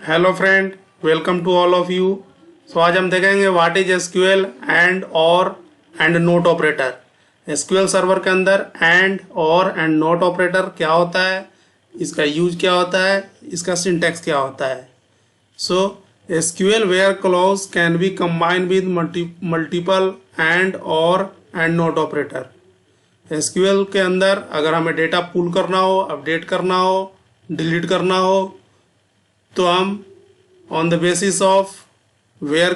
Hello friend, welcome to all of you. So आज हम देखेंगे what is SQL and or and not operator. SQL server के अंदर and or and not operator क्या होता है, इसका यूज क्या होता है, इसका सिंटैक्स क्या होता है। So SQL where clause can be combined with multiple and or and not operator. SQL के अंदर अगर हमें डेटा पुल करना हो, अपडेट करना हो, डिलीट करना हो, तो हम on the basis of where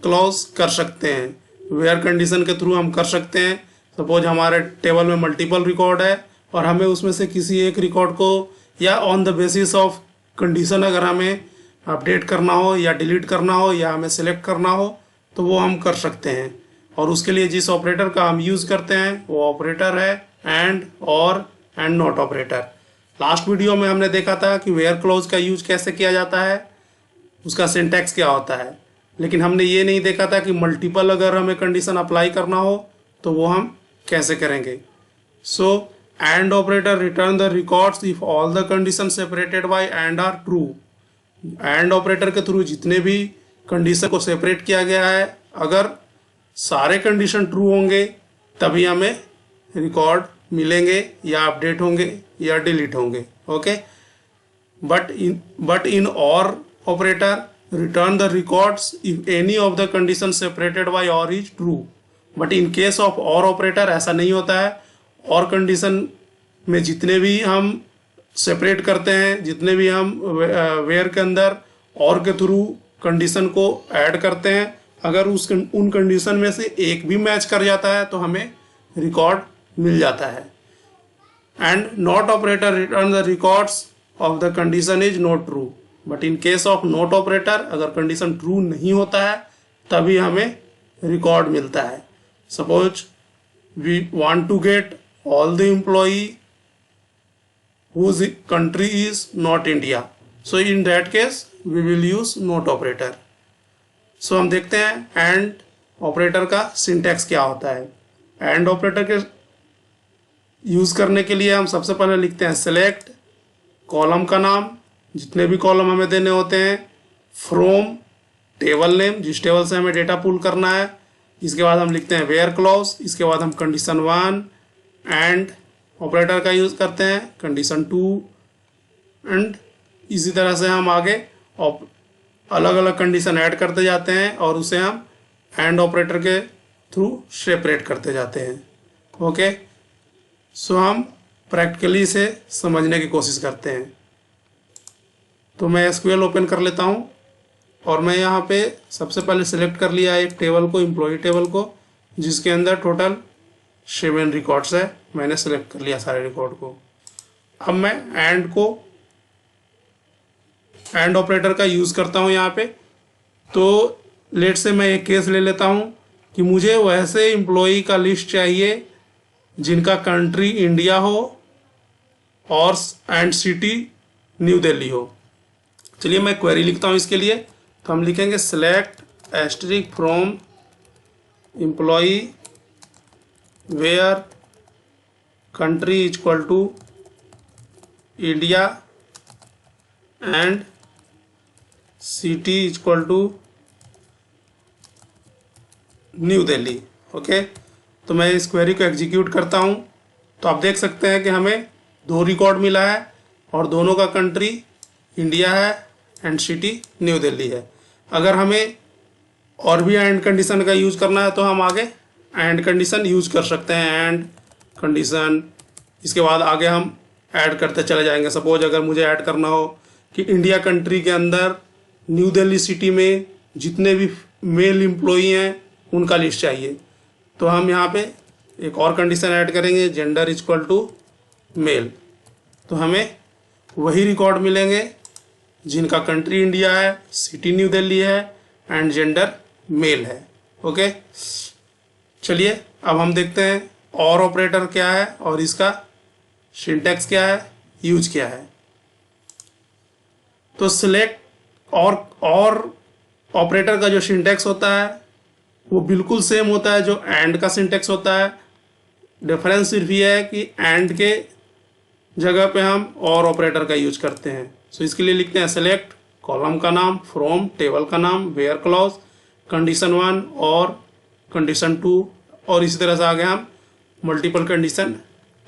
clause कर सकते हैं। वेयर कंडीशन के थ्रू हम कर सकते हैं। सपोज हमारे टेबल में मल्टीपल रिकॉर्ड है और हमें उसमें से किसी एक रिकॉर्ड को या on the basis of condition अगर हमें अपडेट करना हो या डिलीट करना हो या हमें सेलेक्ट करना हो तो वो हम कर सकते हैं। और उसके लिए जिस ऑपरेटर का हम यूज़ करते हैं वो ऑपरेटर है and or and not operator. Last video में हमने देखा था कि वेयर क्लॉज का यूज कैसे किया जाता है, उसका सिंटैक्स क्या होता है, लेकिन हमने ये नहीं देखा था कि मल्टीपल अगर हमें कंडीशन अप्लाई करना हो तो वो हम कैसे करेंगे। So and operator return the records if all the condition separated by and are true. And operator के थ्रू जितने भी कंडीशन को सेपरेट किया गया है, अगर सारे कंडीशन ट्रू होंगे तभी हमें रिकॉर्ड मिलेंगे या अपडेट होंगे या डिलीट होंगे। Okay, but in or operator return the records if any of the condition separated by or is true. But in case of or operator ऐसा नहीं होता है। और कंडीशन में जितने भी हम सेपरेट करते हैं, जितने भी हम वेयर के अंदर और के थ्रू कंडीशन को ऐड करते हैं, अगर उन कंडीशन में से एक भी मैच कर जाता है तो हमें रिकॉर्ड मिल जाता है। And not operator return the records of the condition is not true. But in case of not operator अगर कंडीशन ट्रू नहीं होता है तभी हमें रिकॉर्ड मिलता है। Suppose we want to get all the employee whose country is not India, so in that case we will use not operator. So हम देखते हैं एंड ऑपरेटर का सिंटैक्स क्या होता है। एंड ऑपरेटर के यूज करने के लिए हम सबसे पहले लिखते हैं सेलेक्ट कॉलम का नाम, जितने भी कॉलम हमें देने होते हैं, फ्रॉम टेबल नेम, जिस टेबल से हमें डेटा पुल करना है। इसके बाद हम लिखते हैं वेयर क्लॉज, इसके बाद हम कंडीशन 1 एंड ऑपरेटर का यूज करते हैं, कंडीशन 2 एंड इसी तरह से हम आगे अलग अलग कंडीशन ऐड करते जाते हैं और उसे हम एंड ऑपरेटर के थ्रू सेपरेट करते जाते हैं। ओके, सो हम प्रैक्टिकली इसे समझने की कोशिश करते हैं। तो मैं एसक्यूएल ओपन कर लेता हूं और मैं यहाँ पे सबसे पहले सिलेक्ट कर लिया एक टेबल को, एम्प्लॉय टेबल को, जिसके अंदर टोटल 7 रिकॉर्ड्स है। मैंने सेलेक्ट कर लिया सारे रिकॉर्ड को। अब मैं एंड ऑपरेटर का यूज़ करता हूँ यहाँ पे। तो लेट से मैं एक केस ले लेता हूँ कि मुझे वैसे एम्प्लॉई का लिस्ट चाहिए जिनका कंट्री इंडिया हो और एंड सिटी न्यू दिल्ली हो। चलिए मैं क्वेरी लिखता हूँ इसके लिए। तो हम लिखेंगे select asterisk from employee where country is equal to India and city is equal to New Delhi. Okay, तो मैं इस क्वेरी को एग्जीक्यूट करता हूं तो आप देख सकते हैं कि हमें 2 रिकॉर्ड मिला है और दोनों का कंट्री इंडिया है एंड सिटी न्यू दिल्ली है। अगर हमें और भी एंड कंडीशन का यूज़ करना है तो हम आगे एंड कंडीशन यूज़ कर सकते हैं। एंड कंडीशन, इसके बाद आगे हम ऐड करते चले जाएंगे। सपोज अगर मुझे ऐड करना हो कि इंडिया कंट्री के अंदर न्यू दिल्ली सिटी में जितने भी मेल एम्प्लॉई हैं उनका लिस्ट चाहिए, तो हम यहाँ पे एक और कंडीशन ऐड करेंगे, gender is equal to male. तो हमें वही रिकॉर्ड मिलेंगे जिनका कंट्री इंडिया है, सिटी न्यू दिल्ली है एंड जेंडर मेल है। ओके, चलिए अब हम देखते हैं और ऑपरेटर क्या है और इसका सिंटैक्स क्या है, यूज क्या है। तो सिलेक्ट और ऑपरेटर का जो सिंटैक्स होता है वो बिल्कुल सेम होता है जो एंड का सिंटैक्स होता है। डिफरेंस सिर्फ ये है कि एंड के जगह पे हम और ऑपरेटर का यूज करते हैं। सो इसके लिए लिखते हैं सेलेक्ट कॉलम का नाम, फ्रॉम टेबल का नाम, वेयर क्लॉज, कंडीशन 1 और कंडीशन 2, और इसी तरह से आगे हम मल्टीपल कंडीशन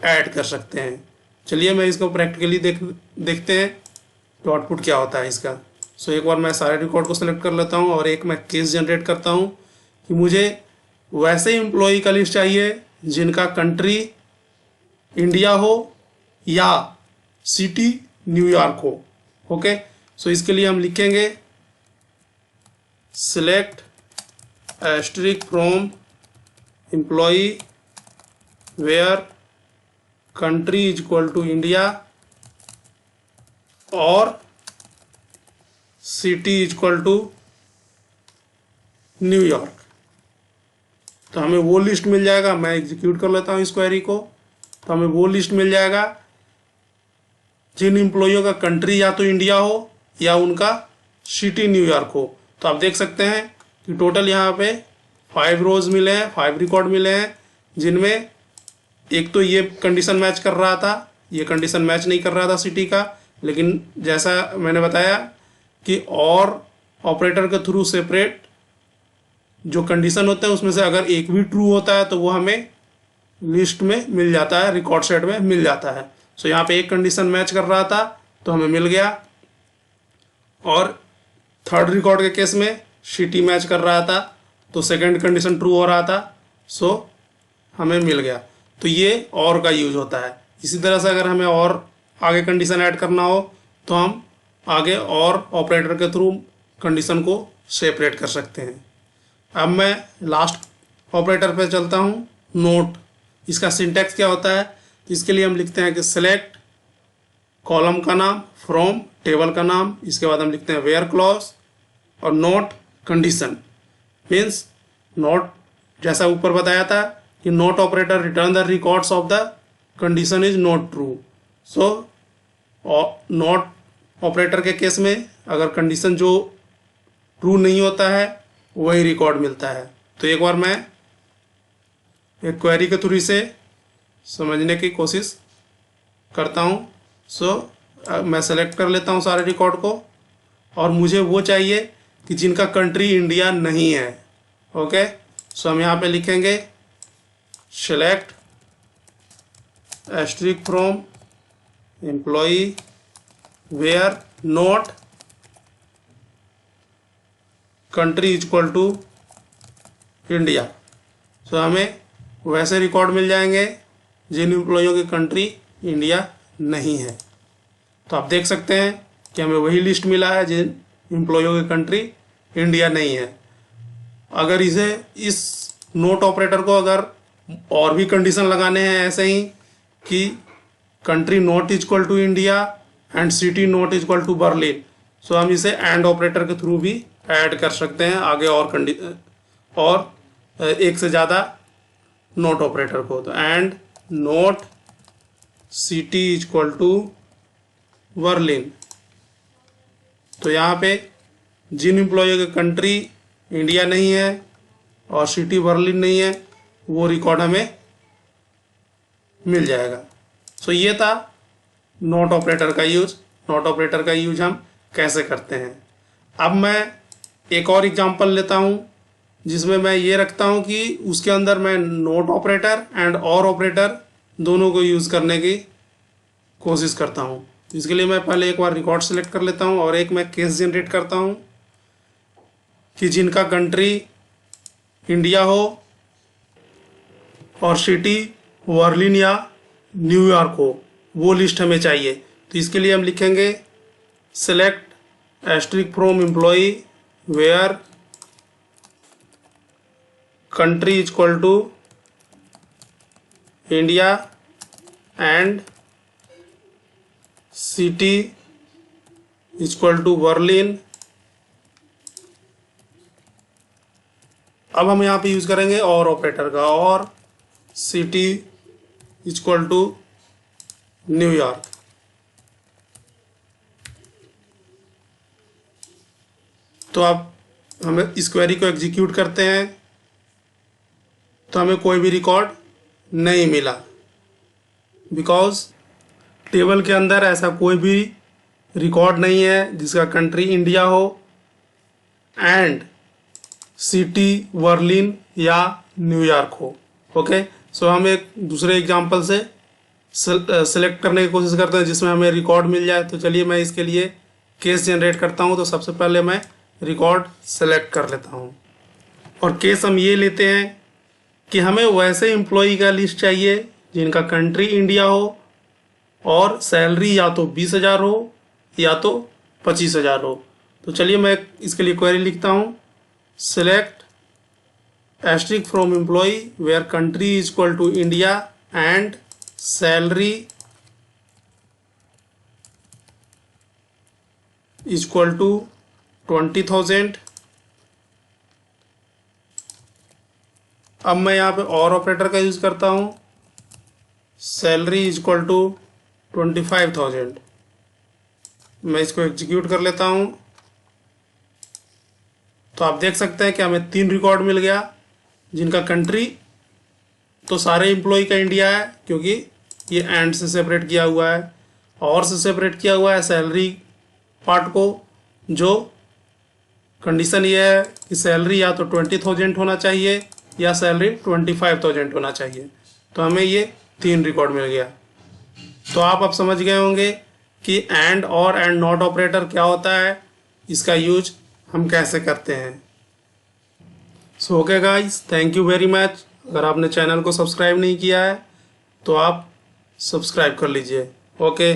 ऐड कर सकते हैं। चलिए मैं इसको प्रैक्टिकली देखते हैं तो आउटपुट क्या होता है इसका। सो एक बार मैं सारे रिकॉर्ड को सिलेक्ट कर लेता हूँ और एक मैं केस जनरेट करता हूँ कि मुझे वैसे एम्प्लॉई का लिस्ट चाहिए जिनका कंट्री इंडिया हो या सिटी न्यूयॉर्क हो। ओके, सो इसके लिए हम लिखेंगे select asterisk from employee where country is equal to India or city is equal to New York. तो हमें वो लिस्ट मिल जाएगा। मैं एग्जीक्यूट कर लेता हूँ इस क्वेरी को, तो हमें वो लिस्ट मिल जाएगा जिन एम्प्लॉइयों का कंट्री या तो इंडिया हो या उनका सिटी न्यूयॉर्क हो। तो आप देख सकते हैं कि टोटल यहाँ पे 5 रोज मिले हैं, 5 रिकॉर्ड मिले हैं, जिनमें एक तो ये कंडीशन मैच कर रहा था, ये कंडीशन मैच नहीं कर रहा था सिटी का, लेकिन जैसा मैंने बताया कि और ऑपरेटर के थ्रू सेपरेट जो कंडीशन होते हैं उसमें से अगर एक भी ट्रू होता है तो वो हमें लिस्ट में मिल जाता है, रिकॉर्ड सेट में मिल जाता है। सो यहाँ पे एक कंडीशन मैच कर रहा था तो हमें मिल गया, और थर्ड रिकॉर्ड के केस में सिटी मैच कर रहा था तो सेकंड कंडीशन ट्रू हो रहा था, सो हमें मिल गया। तो ये और का यूज होता है। इसी तरह से अगर हमें और आगे कंडीशन ऐड करना हो तो हम आगे और ऑपरेटर के थ्रू कंडीशन को सेपरेट कर सकते हैं। अब मैं लास्ट ऑपरेटर पे चलता हूँ, नोट। इसका सिंटैक्स क्या होता है? तो इसके लिए हम लिखते हैं कि सिलेक्ट कॉलम का नाम, फ्रॉम टेबल का नाम, इसके बाद हम लिखते हैं वेयर क्लॉज और नोट कंडीशन। मीन्स नोट जैसा ऊपर बताया था कि note operator return the records of the condition is not true. So note operator के केस में अगर कंडीशन जो ट्रू नहीं होता है वही रिकॉर्ड मिलता है। तो एक बार मैं एक क्वेरी के थ्रू से समझने की कोशिश करता हूँ। सो मैं सेलेक्ट कर लेता हूँ सारे रिकॉर्ड को, और मुझे वो चाहिए कि जिनका कंट्री इंडिया नहीं है। ओके, सो हम यहाँ पे लिखेंगे select asterisk from employee where not country is equal to India. So हमें वैसे रिकॉर्ड मिल जाएंगे जिन एम्प्लॉइयों की कंट्री इंडिया नहीं है। तो आप देख सकते हैं कि हमें वही लिस्ट मिला है जिन एम्प्लॉइयों की कंट्री इंडिया नहीं है। अगर इस नोट ऑपरेटर को अगर और भी कंडीशन लगाने हैं ऐसे ही कि country not is equal to India and city not is equal to Berlin, so हम इसे एंड ऑपरेटर के थ्रू भी ऐड कर सकते हैं आगे और एक से ज़्यादा नोट ऑपरेटर को। तो and not city is equal to Berlin. तो यहाँ पे जिन एम्प्लॉय की कंट्री इंडिया नहीं है और सिटी बर्लिन नहीं है वो रिकॉर्ड हमें मिल जाएगा। सो ये था नोट ऑपरेटर का यूज। नोट ऑपरेटर का यूज हम कैसे करते हैं। अब मैं एक और एग्जांपल लेता हूँ जिसमें मैं ये रखता हूँ कि उसके अंदर मैं नोट ऑपरेटर एंड और ऑपरेटर दोनों को यूज़ करने की कोशिश करता हूँ। इसके लिए मैं पहले एक बार रिकॉर्ड सेलेक्ट कर लेता हूँ और एक मैं केस जनरेट करता हूँ कि जिनका कंट्री इंडिया हो और सिटी बर्लिन या न्यूयॉर्क हो वो लिस्ट हमें चाहिए। तो इसके लिए हम लिखेंगे select asterisk from employee where country is equal to India and city is equal to Berlin. अब हम यहाँ पे यूज करेंगे और ऑपरेटर का, और city is equal to New York. तो अब हमें इस क्वेरी को एग्जीक्यूट करते हैं तो हमें कोई भी रिकॉर्ड नहीं मिला, बिकॉज टेबल के अंदर ऐसा कोई भी रिकॉर्ड नहीं है जिसका कंट्री इंडिया हो एंड सिटी बर्लिन या न्यूयॉर्क हो। ओके, सो हम एक दूसरे एग्जांपल से सेलेक्ट करने की कोशिश करते हैं जिसमें हमें रिकॉर्ड मिल जाए। तो चलिए मैं इसके लिए केस जनरेट करता हूं। तो सबसे पहले मैं रिकॉर्ड सेलेक्ट कर लेता हूं और केस हम ये लेते हैं कि हमें वैसे एम्प्लॉई का लिस्ट चाहिए जिनका कंट्री इंडिया हो और सैलरी या तो 20,000 हो या तो 25,000 हो। तो चलिए मैं इसके लिए क्वेरी लिखता हूँ, select asterisk from employee where country is equal to India and salary is equal to 20,000। अब मैं यहाँ पे और ऑपरेटर का यूज करता हूँ, सैलरी इज इक्वल टू 25,000। मैं इसको एग्जीक्यूट कर लेता हूँ। तो आप देख सकते हैं कि हमें 3 रिकॉर्ड मिल गया जिनका कंट्री तो सारे एम्प्लॉय का इंडिया है क्योंकि ये एंड से सेपरेट किया हुआ है, और से सेपरेट किया हुआ है सैलरी पार्ट को। जो कंडीशन ये है कि सैलरी या तो 20,000 होना चाहिए या सैलरी 25,000 होना चाहिए। तो हमें ये 3 रिकॉर्ड मिल गया। तो आप अब समझ गए होंगे कि and or and not operator क्या होता है, इसका यूज हम कैसे करते हैं। So okay guys, thank you very much. अगर आपने चैनल को सब्सक्राइब नहीं किया है तो आप सब्सक्राइब कर लीजिए। ओके।